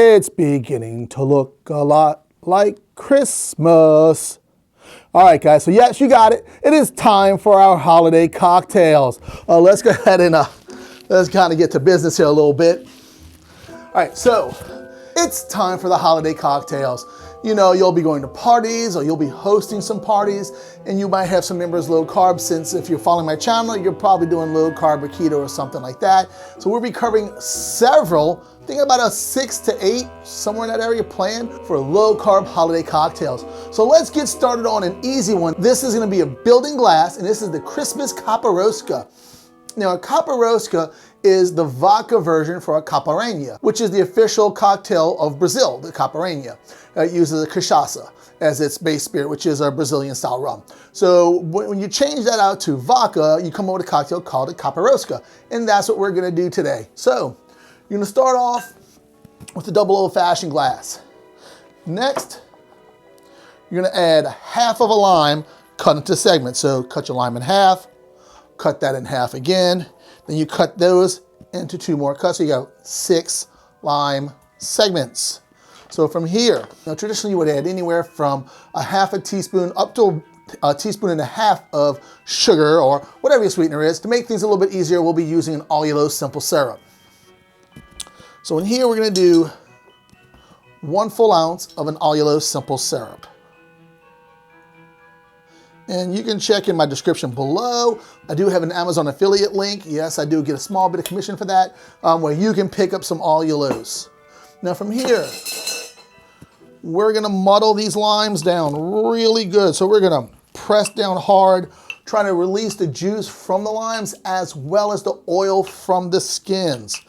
It's beginning to look a lot like Christmas. All right, guys, so yes, you got it. It is time for our holiday cocktails. Let's go ahead and let's kind of get to business here a little bit. All right, so it's time for the holiday cocktails. You know, you'll be going to parties or you'll be hosting some parties, and you might have some members low carb, since if you're following my channel, you're probably doing low carb or keto or something like that. So we'll be covering several, I think about a 6 to 8, somewhere in that area, planned for low carb holiday cocktails. So let's get started on an easy one. This is gonna be a building glass, and this is the Christmas Capiroska. Now, a Capiroska is the vodka version for a caipirinha, which is the official cocktail of Brazil, the caipirinha. It uses a cachaça as its base spirit, which is a Brazilian style rum. So when you change that out to vodka, you come up with a cocktail called a Capiroska, and that's what we're gonna do today. So you're gonna start off with the double old-fashioned glass. Next, you're gonna add half of a lime cut into segments. So cut your lime in half, cut that in half again, then you cut those into 2 more cuts, so you got 6 lime segments. So from here, now traditionally you would add anywhere from a half a teaspoon up to a teaspoon and a half of sugar or whatever your sweetener is. To make things a little bit easier, we'll be using an allulose simple syrup. So in here we're gonna do 1 full ounce of an allulose simple syrup. And you can check in my description below. I do have an Amazon affiliate link. Yes, I do get a small bit of commission for that, where you can pick up some allulose. Now from here, we're gonna muddle these limes down really good. So we're gonna press down hard, trying to release the juice from the limes as well as the oil from the skins.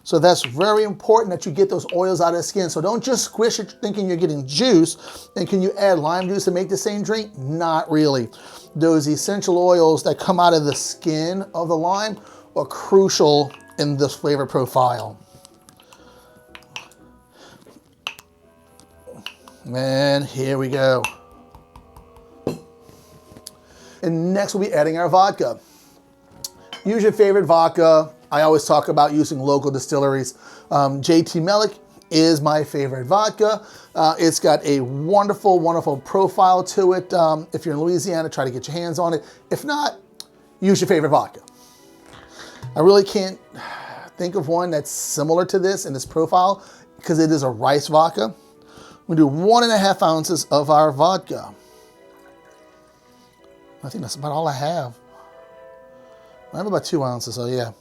So that's very important that you get those oils out of the skin. So don't just squish it thinking you're getting juice. And can you add lime juice to make the same drink? Not really. Those essential oils that come out of the skin of the lime are crucial in this flavor profile. And here we go. And next we'll be adding our vodka. Use your favorite vodka. I always talk about using local distilleries. JT Melick is my favorite vodka. It's got a wonderful, wonderful profile to it. If you're in Louisiana, try to get your hands on it. If not, use your favorite vodka. I really can't think of one that's similar to this in this profile because it is a rice vodka. We do 1.5 ounces of our vodka. I think that's about all I have. I have about 2 ounces, so yeah.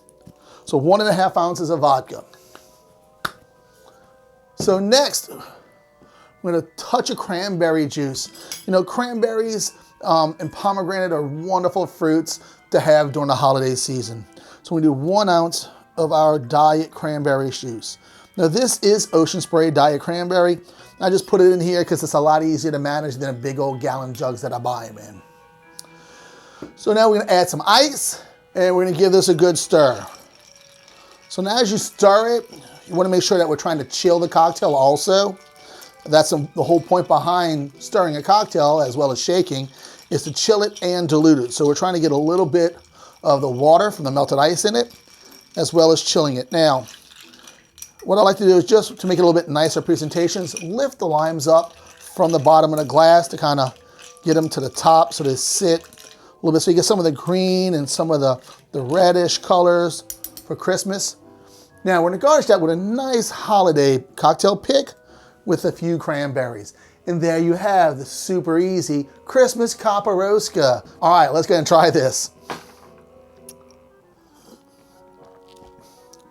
So 1.5 ounces of vodka. So next, I'm gonna touch of cranberry juice. You know, cranberries and pomegranate are wonderful fruits to have during the holiday season. So we do 1 ounce of our diet cranberry juice. Now this is Ocean Spray Diet Cranberry. I just put it in here because it's a lot easier to manage than a big old gallon jugs that I buy them in. So now we're gonna add some ice and we're gonna give this a good stir. So now as you stir it, you wanna make sure that we're trying to chill the cocktail also. That's the whole point behind stirring a cocktail as well as shaking, is to chill it and dilute it. So we're trying to get a little bit of the water from the melted ice in it, as well as chilling it. Now, what I like to do is, just to make it a little bit nicer presentations, lift the limes up from the bottom of the glass to kind of get them to the top so they sit a little bit, so you get some of the green and some of the reddish colors for Christmas. Now we're gonna garnish that with a nice holiday cocktail pick with a few cranberries. And there you have the super easy Christmas Capiroska. All right, let's go ahead and try this.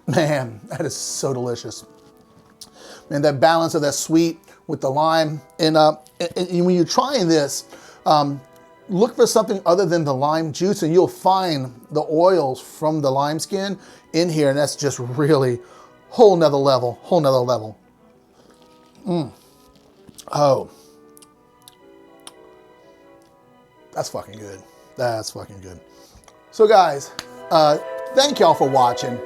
Man, that is so delicious. And that balance of that sweet with the lime. And when you're trying this, look for something other than the lime juice, and you'll find the oils from the lime skin in here, and that's just really whole nother level, whole nother level. Oh, that's fucking good. That's fucking good. So guys, thank y'all for watching.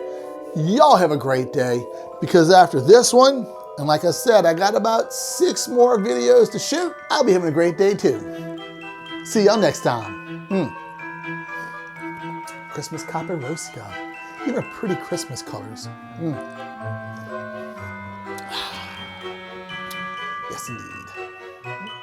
Y'all have a great day, because after this one, and like I said, I got about 6 more videos to shoot, I'll be having a great day too. See y'all next time. Christmas Capiroska. These are pretty Christmas colors. Yes, indeed.